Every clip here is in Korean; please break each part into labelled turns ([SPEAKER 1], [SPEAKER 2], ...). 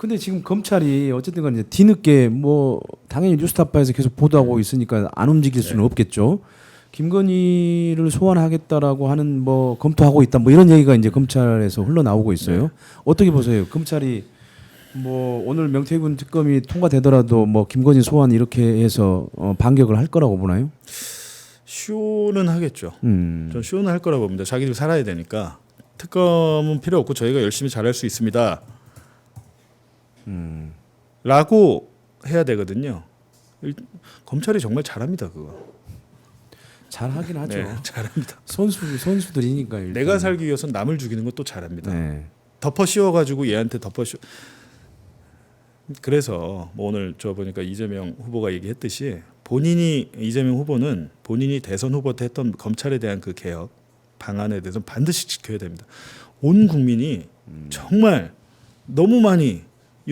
[SPEAKER 1] 근데 지금 검찰이 어쨌든 간에 뒤늦게 뭐 당연히 뉴스타파에서 계속 보도하고 있으니까 안 움직일 수는 없겠죠. 김건희를 소환하겠다라고 하는 뭐 검토하고 있다 뭐 이런 얘기가 이제 검찰에서 흘러나오고 있어요. 어떻게 보세요? 검찰이 뭐 오늘 명태균 특검이 통과되더라도 뭐 김건희 소환 이렇게 해서 반격을 할 거라고 보나요?
[SPEAKER 2] 쇼는 하겠죠. 전 쇼는 할 거라고 봅니다. 자기들 살아야 되니까 특검은 필요 없고 저희가 열심히 잘할 수 있습니다. 라고 해야 되거든요. 검찰이 정말 잘합니다 그거.
[SPEAKER 1] 잘하긴 하죠.
[SPEAKER 2] 네, 잘합니다.
[SPEAKER 1] 선수들이니까 일단.
[SPEAKER 2] 내가 살기 위해서 남을 죽이는 것도 잘합니다.
[SPEAKER 1] 네.
[SPEAKER 2] 덮어 씌워가지고 얘한테 덮어 씌워. 그래서 뭐 오늘 저 보니까 이재명 후보가 얘기했듯이 이재명 후보는 본인이 대선 후보 때 했던 검찰에 대한 그 개혁 방안에 대해서 반드시 지켜야 됩니다. 온 국민이 정말 너무 많이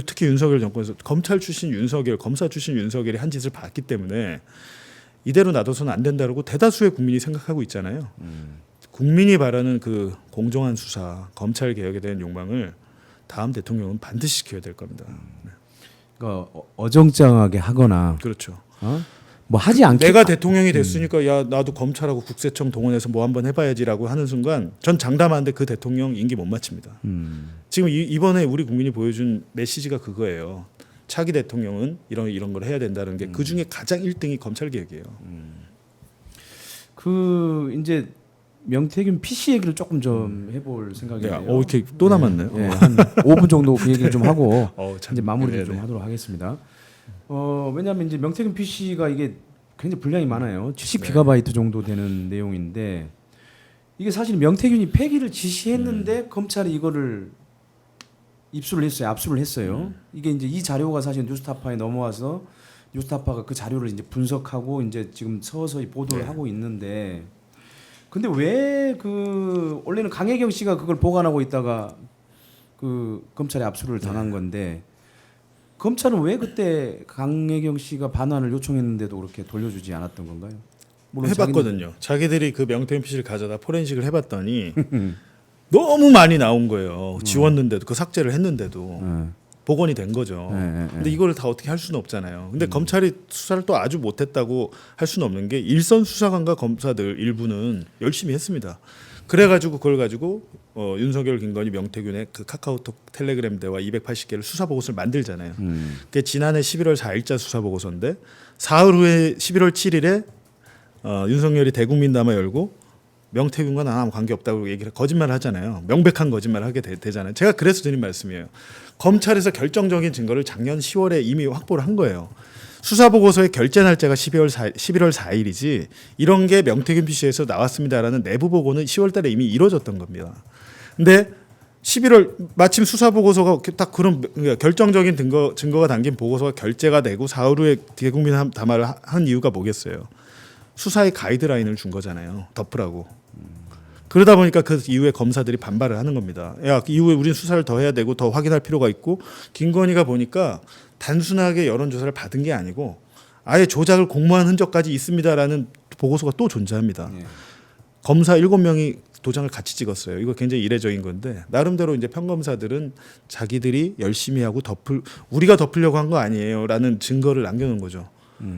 [SPEAKER 2] 특히 윤석열 정권에서 검찰 출신 윤석열, 검사 출신 윤석열이 한 짓을 봤기 때문에 이대로 놔둬서는 안 된다고 대다수의 국민이 생각하고 있잖아요. 국민이 바라는 그 공정한 수사, 검찰 개혁에 대한 욕망을 다음 대통령은 반드시 지켜야 될 겁니다.
[SPEAKER 1] 그러니까 어정쩡하게 하거나
[SPEAKER 2] 그렇죠.
[SPEAKER 1] 뭐 하지 않게
[SPEAKER 2] 내가 대통령이 됐으니까 야 나도 검찰하고 국세청 동원해서 뭐 한번 해봐야지라고 하는 순간 전 장담하는데 그 대통령 임기 못 마칩니다. 지금 이번에 우리 국민이 보여준 메시지가 그거예요. 차기 대통령은 이런 걸 해야 된다는 게 그 중에 가장 1등이 검찰 개혁이에요.
[SPEAKER 1] 그 이제 명태균 PC 얘기를 조금 좀 해볼 생각인데요.
[SPEAKER 2] 이렇게 또 남았네요.
[SPEAKER 1] 네, 한 5분 정도 그 얘기를 좀 하고
[SPEAKER 2] 참.
[SPEAKER 1] 이제 마무리를 좀
[SPEAKER 2] 네네.
[SPEAKER 1] 하도록 하겠습니다. 왜냐하면 이제 명태균 PC가 이게 굉장히 분량이 많아요. 70GB 정도 되는 내용인데 이게 사실 명태균이 폐기를 지시했는데 검찰이 이거를 입수를 했어요. 압수를 했어요. 이게 이제 이 자료가 사실 뉴스타파에 넘어와서 뉴스타파가 그 자료를 이제 분석하고 이제 지금 서서히 보도를 하고 있는데 근데 왜 그 원래는 강혜경 씨가 그걸 보관하고 있다가 그 검찰에 압수를 당한 건데 검찰은 왜 그때 강혜경 씨가 반환을 요청했는데도 그렇게 돌려주지 않았던 건가요? 물론
[SPEAKER 2] 해봤거든요. 자기들이 그 명태균 PC를 가져다 포렌식을 해봤더니 너무 많이 나온 거예요. 지웠는데도 그 삭제를 했는데도 복원이 된 거죠. 근데 이걸 다 어떻게 할 수는 없잖아요. 근데 검찰이 수사를 또 아주 못했다고 할 수는 없는 게 일선 수사관과 검사들 일부는 열심히 했습니다. 그래가지고 그걸 가지고 윤석열, 김건희, 명태균의 그 카카오톡, 텔레그램 대화 280개를 수사 보고서를 만들잖아요. 그게 지난해 11월 4일자 수사 보고서인데 사흘 후에 11월 7일에 윤석열이 대국민담화 열고 명태균과 나는 아무 관계 없다고 얘기를 거짓말을 하잖아요. 명백한 거짓말을 하게 되잖아요. 제가 그래서 드린 말씀이에요. 검찰에서 결정적인 증거를 작년 10월에 이미 확보를 한 거예요. 수사 보고서의 결재 날짜가 11월 4일이지 이런 게 명태균 PC에서 나왔습니다라는 내부 보고는 10월 달에 이미 이루어졌던 겁니다. 근데 11월 마침 수사 보고서가 딱 그런 결정적인 증거가 담긴 보고서가 결재가 되고 사흘 후에 대국민 담화를 한 이유가 뭐겠어요? 수사의 가이드라인을 준 거잖아요. 덮으라고. 그러다 보니까 그 이후에 검사들이 반발을 하는 겁니다. 야, 이후에 우리는 수사를 더 해야 되고 더 확인할 필요가 있고 김건희가 보니까 단순하게 여론조사를 받은 게 아니고 아예 조작을 공모한 흔적까지 있습니다라는 보고서가 또 존재합니다. 검사 7명이 도장을 같이 찍었어요. 이거 굉장히 이례적인 건데 나름대로 이제 평검사들은 자기들이 열심히 하고 우리가 덮으려고 한 거 아니에요라는 증거를 남겨놓은 거죠.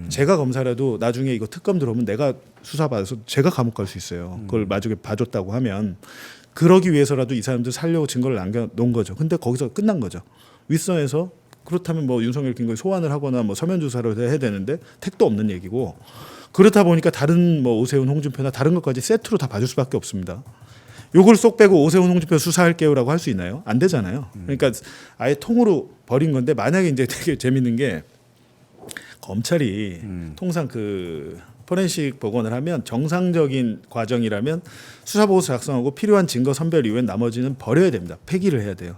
[SPEAKER 2] 제가 검사라도 나중에 이거 특검 들어오면 내가 수사받아서 제가 감옥 갈 수 있어요. 그걸 나중에 봐줬다고 하면 그러기 위해서라도 이 사람들 살려고 증거를 남겨놓은 거죠. 근데 거기서 끝난 거죠. 윗선에서 그렇다면 뭐 윤석열, 김건희 소환을 하거나 뭐 서면 조사를 해야 되는데 택도 없는 얘기고 그렇다 보니까 다른 뭐 오세훈, 홍준표나 다른 것까지 세트로 다 봐줄 수밖에 없습니다. 요걸 쏙 빼고 오세훈, 홍준표 수사할게요라고 할 수 있나요? 안 되잖아요. 그러니까 아예 통으로 버린 건데 만약에 이제 되게 재밌는 게 검찰이 통상 그 포렌식 복원을 하면 정상적인 과정이라면 수사 보고서 작성하고 필요한 증거 선별 이후엔 나머지는 버려야 됩니다. 폐기를 해야 돼요.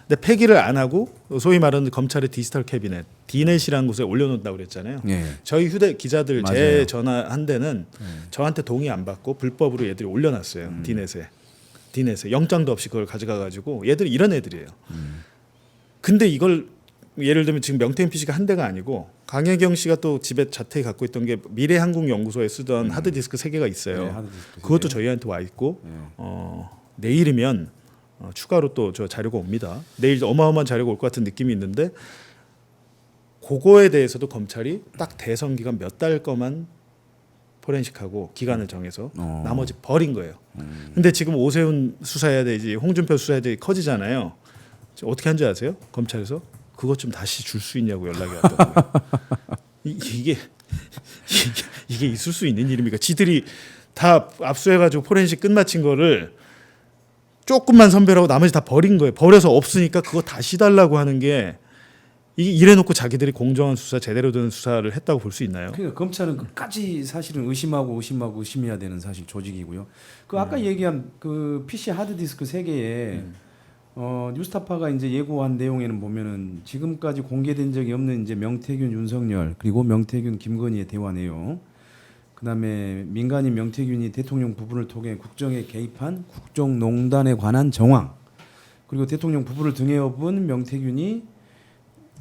[SPEAKER 2] 근데 폐기를 안 하고 소위 말하는 검찰의 디지털 캐비넷, 디넷이라는 곳에 올려놓는다고 그랬잖아요. 저희 휴대 기자들
[SPEAKER 1] 맞아요.
[SPEAKER 2] 제 전화 한 대는 저한테 동의 안 받고 불법으로 얘들이 올려놨어요. 디넷에 영장도 없이 그걸 가져가 가지고 얘들 이런 애들이에요. 근데 이걸 예를 들면 지금 명태균 PC가 한 대가 아니고 강혜경 씨가 또 집에 자택에 갖고 있던 게 미래한국연구소에 쓰던 하드디스크 3개가 있어요.
[SPEAKER 1] 하드디스크
[SPEAKER 2] 그것도
[SPEAKER 1] 3개.
[SPEAKER 2] 저희한테 와 있고 내일이면 추가로 또 저 자료가 옵니다. 내일 어마어마한 자료가 올 것 같은 느낌이 있는데 그거에 대해서도 검찰이 딱 대선 기간 몇 달 거만 포렌식하고 기간을 정해서 나머지 버린 거예요. 근데 지금 오세훈 수사해야 되지, 홍준표 수사해야 되지 커지잖아요. 어떻게 한 줄 아세요? 검찰에서 그것 좀 다시 줄 수 있냐고 연락이 왔거든요. 이게 있을 수 있는 일입니까? 지들이 다 압수해가지고 포렌식 끝마친 거를 조금만 선별하고 나머지 다 버린 거예요. 버려서 없으니까 그거 다시 달라고 하는 게 이래놓고 자기들이 공정한 수사, 제대로 된 수사를 했다고 볼 수 있나요?
[SPEAKER 1] 그러니까 검찰은 끝까지 사실은 의심해야 되는 사실 조직이고요. 그 아까 얘기한 그 PC 하드디스크 3개에 뉴스타파가 이제 예고한 내용에는 보면은 지금까지 공개된 적이 없는 이제 명태균, 윤석열 그리고 명태균, 김건희의 대화 내용. 그다음에 민간인 명태균이 대통령 부부를 통해 국정에 개입한 국정농단에 관한 정황. 그리고 대통령 부부를 등에 업은 명태균이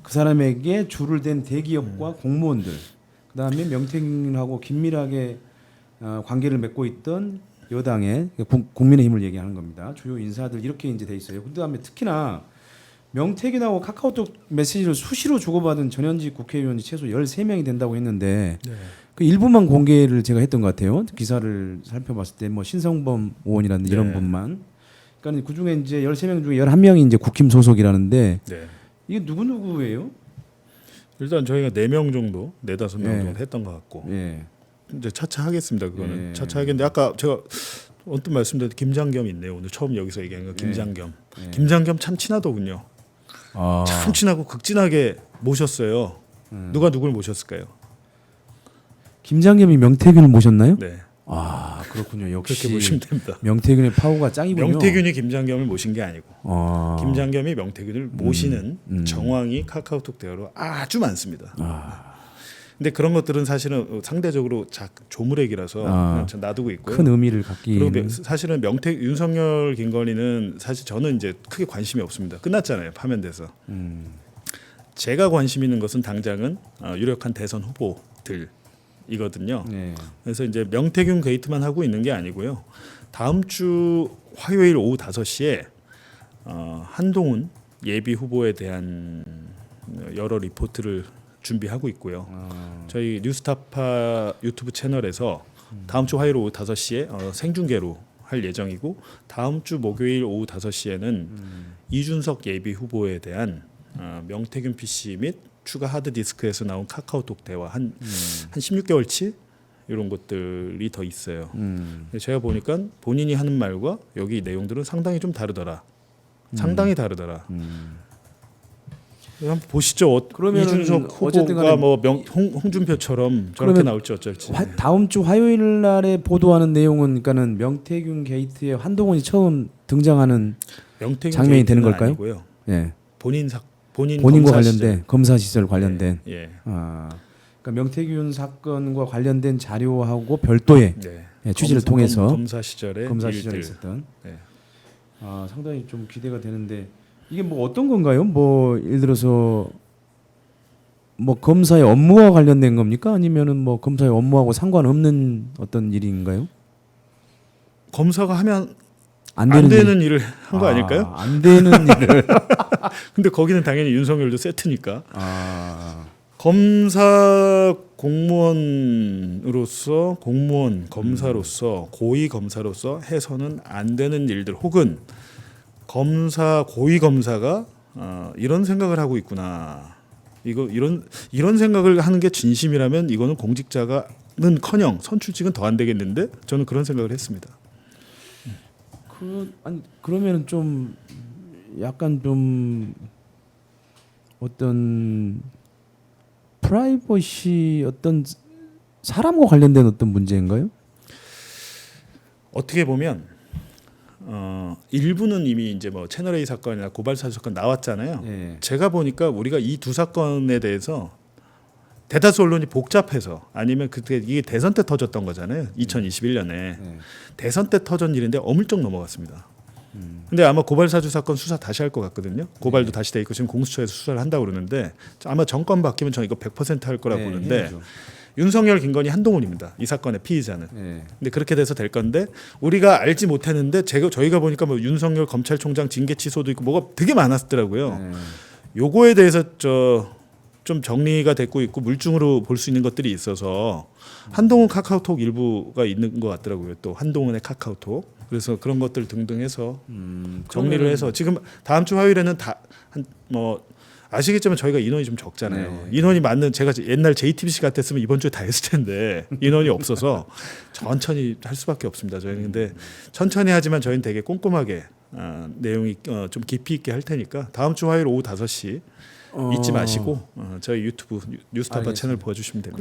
[SPEAKER 1] 그 사람에게 줄을 댄 대기업과 공무원들, 그다음에 명태균하고 긴밀하게 관계를 맺고 있던 여당의 국민의힘을 얘기하는 겁니다. 주요 인사들 이렇게 이제 돼 있어요. 그다음에 특히나 명태균하고 카카오톡 메시지를 수시로 주고받은 전현직 국회의원이 최소 13명이 된다고 했는데 그 일부만 공개를 제가 했던 것 같아요. 기사를 살펴봤을 때 뭐 신성범 의원이라든지 이런 분만. 그러니까 그 중에 이제 13명 중에 11명이 이제 국힘 소속이라는데 이게 누구예요?
[SPEAKER 2] 일단 저희가 4명 정도, 4-5명 정도 했던 것 같고 이제 차차 하겠습니다. 그거는 차차 하겠는데 아까 제가 언뜻 말씀드린 김장겸 있네요. 오늘 처음 여기서 얘기한 거 김장겸. 김장겸 참 친하더군요. 참 친하고 극진하게 모셨어요. 누가 누굴 모셨을까요?
[SPEAKER 1] 김장겸이 명태균을 모셨나요?
[SPEAKER 2] 네.
[SPEAKER 1] 아 그렇군요. 역시
[SPEAKER 2] 그렇게 보시면 됩니다.
[SPEAKER 1] 명태균의 파워가 짱이군요.
[SPEAKER 2] 명태균이 김장겸을 모신 게 아니고 김장겸이 명태균을 모시는 정황이 카카오톡 대화로 아주 많습니다. 근데 그런 것들은 사실은 상대적으로 조물액이라서 그냥 놔두고 있고요.
[SPEAKER 1] 큰 의미를 갖기.
[SPEAKER 2] 그리고 사실은 윤석열, 김건희는 사실 저는 이제 크게 관심이 없습니다. 끝났잖아요. 파면돼서. 제가 관심 있는 것은 당장은 유력한 대선 후보들이거든요. 그래서 이제 명태균 게이트만 하고 있는 게 아니고요. 다음 주 화요일 오후 5시에 한동훈 예비 후보에 대한 여러 리포트를 준비하고 있고요. 저희 뉴스타파 유튜브 채널에서 다음 주 화요일 오후 5시에 생중계로 할 예정이고 다음 주 목요일 오후 5시에는 이준석 예비 후보에 대한 명태균 PC 및 추가 하드디스크에서 나온 카카오톡 대화 한 16개월치 이런 것들이 더 있어요. 제가 보니까 본인이 하는 말과 여기 내용들은 상당히 좀 다르더라. 상당히 다르더라. 한번 보시죠. 이준석 후보가 뭐 홍준표처럼 저렇게 나올지 어쩔지.
[SPEAKER 1] 다음 주 화요일 날에 보도하는 내용은 그러니까는 명태균 게이트에 한동훈이 처음 등장하는 장면이 되는 걸까요?
[SPEAKER 2] 아니고요.
[SPEAKER 1] 예.
[SPEAKER 2] 본인과
[SPEAKER 1] 관련된 검사 시절 관련된.
[SPEAKER 2] 그러니까
[SPEAKER 1] 명태균 사건과 관련된 자료하고 별도의 취지를 통해서
[SPEAKER 2] 검사 시절에
[SPEAKER 1] 있었던. 상당히 좀 기대가 되는데. 이게 뭐 어떤 건가요? 뭐 예를 들어서 뭐 검사의 업무와 관련된 겁니까? 아니면은 뭐 검사의 업무하고 상관없는 어떤 일인가요?
[SPEAKER 2] 검사가 하면 안 되는 일을 한 거 아닐까요?
[SPEAKER 1] 안 되는 일을.
[SPEAKER 2] 근데 거기는 당연히 윤석열도 세트니까. 검사 공무원으로서 검사로서 고위 검사로서 해서는 안 되는 일들 혹은 고위 검사가 이런 생각을 하고 있구나. 이런 생각을 하는 게 진심이라면 이거는 공직자가는커녕 선출직은 더 안 되겠는데 저는 그런 생각을 했습니다.
[SPEAKER 1] 그러면은 좀 약간 좀 어떤 프라이버시 어떤 사람과 관련된 어떤 문제인가요?
[SPEAKER 2] 어떻게 보면 일부는 이미 이제 뭐 채널 A 사건이나 고발 사주 사건 나왔잖아요. 제가 보니까 우리가 이 두 사건에 대해서 대다수 언론이 복잡해서 아니면 그때 이게 대선 때 터졌던 거잖아요. 2021년에 대선 때 터진 일인데 어물쩍 넘어갔습니다. 근데 아마 고발 사주 사건 수사 다시 할 것 같거든요. 고발도 다시 돼 있고 지금 공수처에서 수사를 한다고 그러는데 아마 정권 바뀌면 저는 이거 100% 할 거라고 보는데 윤석열, 김건희, 한동훈입니다. 이 사건의 피의자는.
[SPEAKER 1] 예.
[SPEAKER 2] 근데 그렇게 돼서 될 건데 우리가 알지 못했는데 저희가 보니까 뭐 윤석열 검찰총장 징계 취소도 있고 뭐가 되게 많았더라고요.
[SPEAKER 1] 예.
[SPEAKER 2] 요거에 대해서 좀 정리가 되고 있고 물증으로 볼 수 있는 것들이 있어서 한동훈 카카오톡 일부가 있는 것 같더라고요. 또 한동훈의 카카오톡. 그래서 그런 것들 등등 해서 정리를 해서 지금 다음 주 화요일에는 뭐 아시겠지만 저희가 인원이 좀 적잖아요.
[SPEAKER 1] 네.
[SPEAKER 2] 인원이 맞는 제가 옛날 JTBC 같았으면 이번 주에 다 했을 텐데 인원이 없어서 천천히 할 수밖에 없습니다. 저희는 근데 천천히 하지만 저희는 되게 꼼꼼하게 내용이 좀 깊이 있게 할 테니까 다음 주 화요일 오후 5시 잊지 마시고 저희 유튜브 뉴스타파
[SPEAKER 1] 알겠습니다.
[SPEAKER 2] 채널 보여주시면 됩니다.